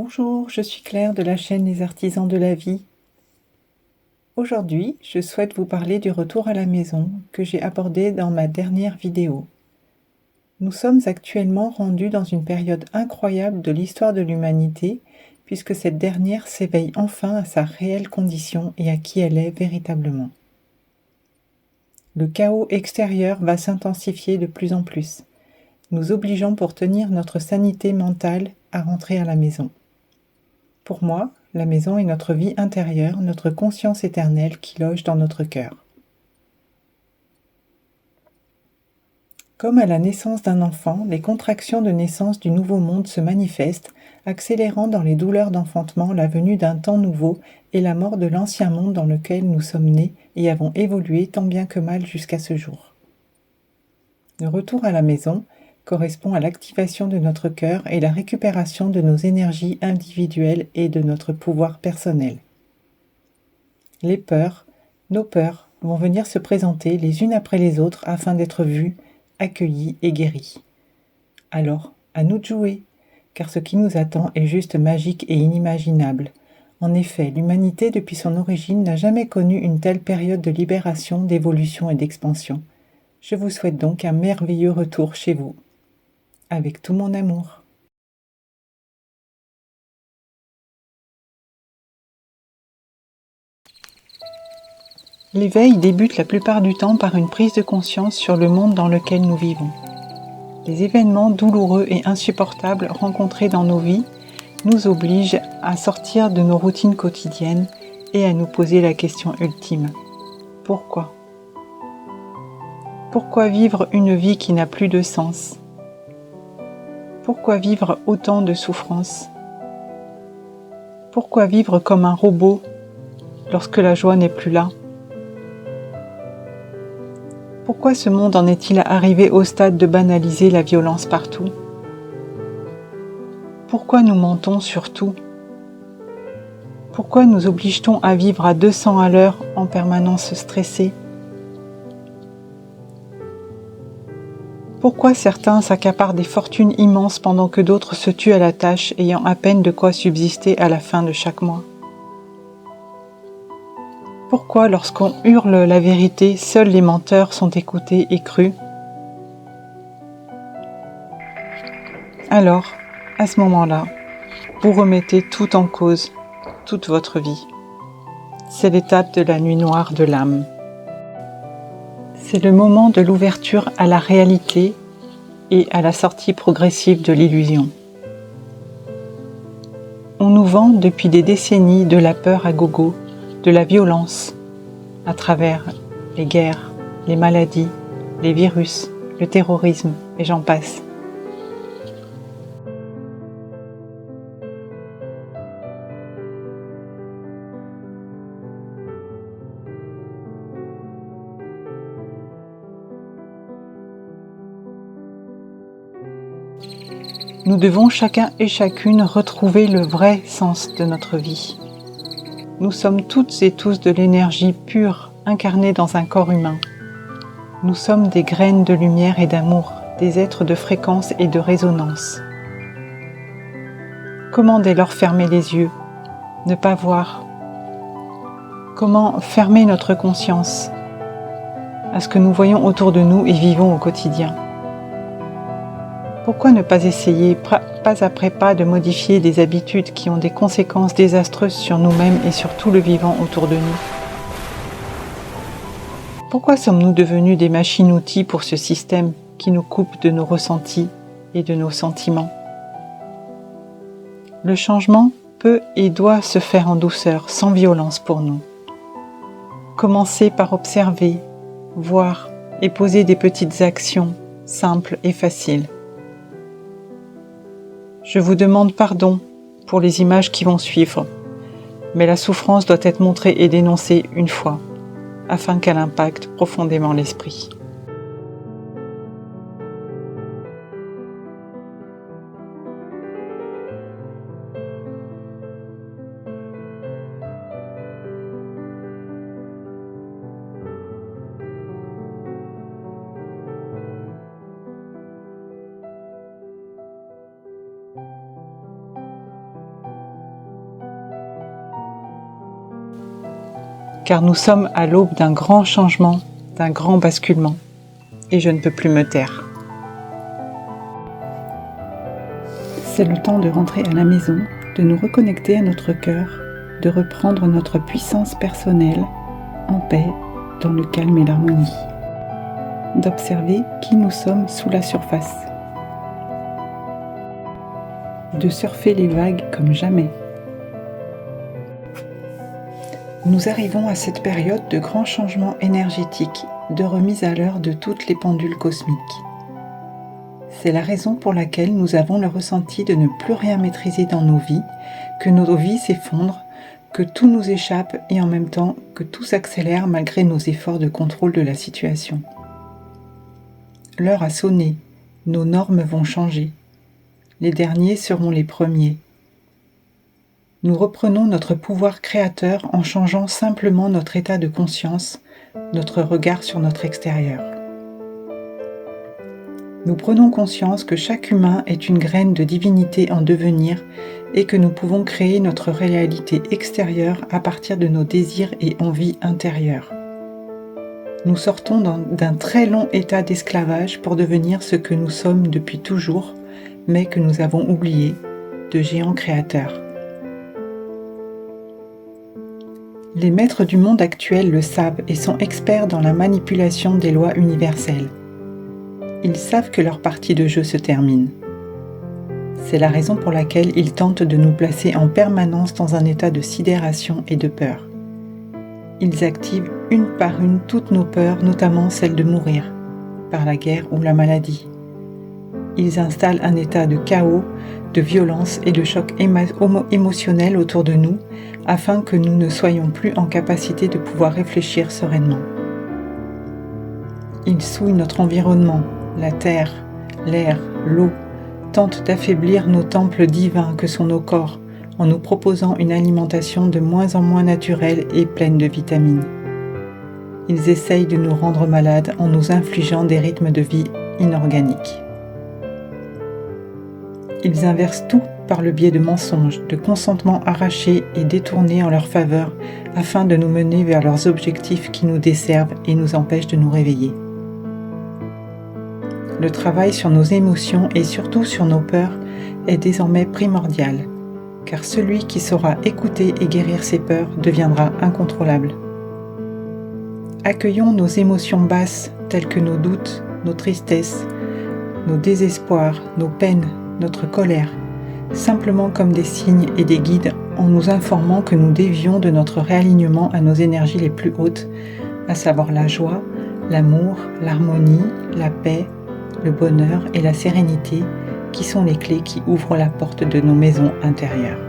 Bonjour, je suis Claire de la chaîne Les Artisans de la Vie. Aujourd'hui, je souhaite vous parler du retour à la maison que j'ai abordé dans ma dernière vidéo. Nous sommes actuellement rendus dans une période incroyable de l'histoire de l'humanité, puisque cette dernière s'éveille enfin à sa réelle condition et à qui elle est véritablement. Le chaos extérieur va s'intensifier de plus en plus, nous obligeant pour tenir notre sanité mentale à rentrer à la maison. Pour moi, la maison est notre vie intérieure, notre conscience éternelle qui loge dans notre cœur. Comme à la naissance d'un enfant, les contractions de naissance du nouveau monde se manifestent, accélérant dans les douleurs d'enfantement la venue d'un temps nouveau et la mort de l'ancien monde dans lequel nous sommes nés et avons évolué tant bien que mal jusqu'à ce jour. Le retour à la maison correspond à l'activation de notre cœur et la récupération de nos énergies individuelles et de notre pouvoir personnel. Les peurs, nos peurs, vont venir se présenter les unes après les autres afin d'être vues, accueillies et guéries. Alors, à nous de jouer, car ce qui nous attend est juste magique et inimaginable. En effet, l'humanité depuis son origine n'a jamais connu une telle période de libération, d'évolution et d'expansion. Je vous souhaite donc un merveilleux retour chez vous. Avec tout mon amour. L'éveil débute la plupart du temps par une prise de conscience sur le monde dans lequel nous vivons. Les événements douloureux et insupportables rencontrés dans nos vies nous obligent à sortir de nos routines quotidiennes et à nous poser la question ultime. Pourquoi ? Pourquoi vivre une vie qui n'a plus de sens ? Pourquoi vivre autant de souffrances ? Pourquoi vivre comme un robot lorsque la joie n'est plus là ? Pourquoi ce monde en est-il arrivé au stade de banaliser la violence partout ? Pourquoi nous mentons sur tout ? Pourquoi nous oblige-t-on à vivre à 200 à l'heure en permanence stressés ? Pourquoi certains s'accaparent des fortunes immenses pendant que d'autres se tuent à la tâche ayant à peine de quoi subsister à la fin de chaque mois ? Pourquoi lorsqu'on hurle la vérité, seuls les menteurs sont écoutés et crus ? Alors, à ce moment-là, vous remettez tout en cause, toute votre vie. C'est l'étape de la nuit noire de l'âme. C'est le moment de l'ouverture à la réalité et à la sortie progressive de l'illusion. On nous vend depuis des décennies de la peur à gogo, de la violence, à travers les guerres, les maladies, les virus, le terrorisme, et j'en passe. Nous devons chacun et chacune retrouver le vrai sens de notre vie. Nous sommes toutes et tous de l'énergie pure incarnée dans un corps humain. Nous sommes des graines de lumière et d'amour, des êtres de fréquence et de résonance. Comment dès lors fermer les yeux, ne pas voir ? Comment fermer notre conscience à ce que nous voyons autour de nous et vivons au quotidien ? Pourquoi ne pas essayer, pas après pas, de modifier des habitudes qui ont des conséquences désastreuses sur nous-mêmes et sur tout le vivant autour de nous ? Pourquoi sommes-nous devenus des machines-outils pour ce système qui nous coupe de nos ressentis et de nos sentiments ? Le changement peut et doit se faire en douceur, sans violence pour nous. Commencez par observer, voir et poser des petites actions simples et faciles. Je vous demande pardon pour les images qui vont suivre, mais la souffrance doit être montrée et dénoncée une fois, afin qu'elle impacte profondément l'esprit. car nous sommes à l'aube d'un grand changement, d'un grand basculement, et je ne peux plus me taire. C'est le temps de rentrer à la maison, de nous reconnecter à notre cœur, de reprendre notre puissance personnelle, en paix, dans le calme et l'harmonie. D'observer qui nous sommes sous la surface. De surfer les vagues comme jamais. Nous arrivons à cette période de grands changements énergétiques, de remise à l'heure de toutes les pendules cosmiques. C'est la raison pour laquelle nous avons le ressenti de ne plus rien maîtriser dans nos vies, que nos vies s'effondrent, que tout nous échappe et en même temps que tout s'accélère malgré nos efforts de contrôle de la situation. L'heure a sonné, nos normes vont changer. Les derniers seront les premiers. Nous reprenons notre pouvoir créateur en changeant simplement notre état de conscience, notre regard sur notre extérieur. Nous prenons conscience que chaque humain est une graine de divinité en devenir et que nous pouvons créer notre réalité extérieure à partir de nos désirs et envies intérieures. Nous sortons d'un très long état d'esclavage pour devenir ce que nous sommes depuis toujours, mais que nous avons oublié, de géants créateurs. Les maîtres du monde actuel le savent et sont experts dans la manipulation des lois universelles. Ils savent que leur partie de jeu se termine. C'est la raison pour laquelle ils tentent de nous placer en permanence dans un état de sidération et de peur. Ils activent une par une toutes nos peurs, notamment celle de mourir, par la guerre ou la maladie. Ils installent un état de chaos, de violence et de choc émotionnel autour de nous, afin que nous ne soyons plus en capacité de pouvoir réfléchir sereinement. Ils souillent notre environnement, la terre, l'air, l'eau, tentent d'affaiblir nos temples divins que sont nos corps, en nous proposant une alimentation de moins en moins naturelle et pleine de vitamines. Ils essayent de nous rendre malades en nous infligeant des rythmes de vie inorganiques. Ils inversent tout par le biais de mensonges, de consentements arrachés et détournés en leur faveur afin de nous mener vers leurs objectifs qui nous desservent et nous empêchent de nous réveiller. Le travail sur nos émotions et surtout sur nos peurs est désormais primordial, car celui qui saura écouter et guérir ses peurs deviendra incontrôlable. Accueillons nos émotions basses telles que nos doutes, nos tristesses, nos désespoirs, nos peines, notre colère, simplement comme des signes et des guides en nous informant que nous dévions de notre réalignement à nos énergies les plus hautes, à savoir la joie, l'amour, l'harmonie, la paix, le bonheur et la sérénité qui sont les clés qui ouvrent la porte de nos maisons intérieures.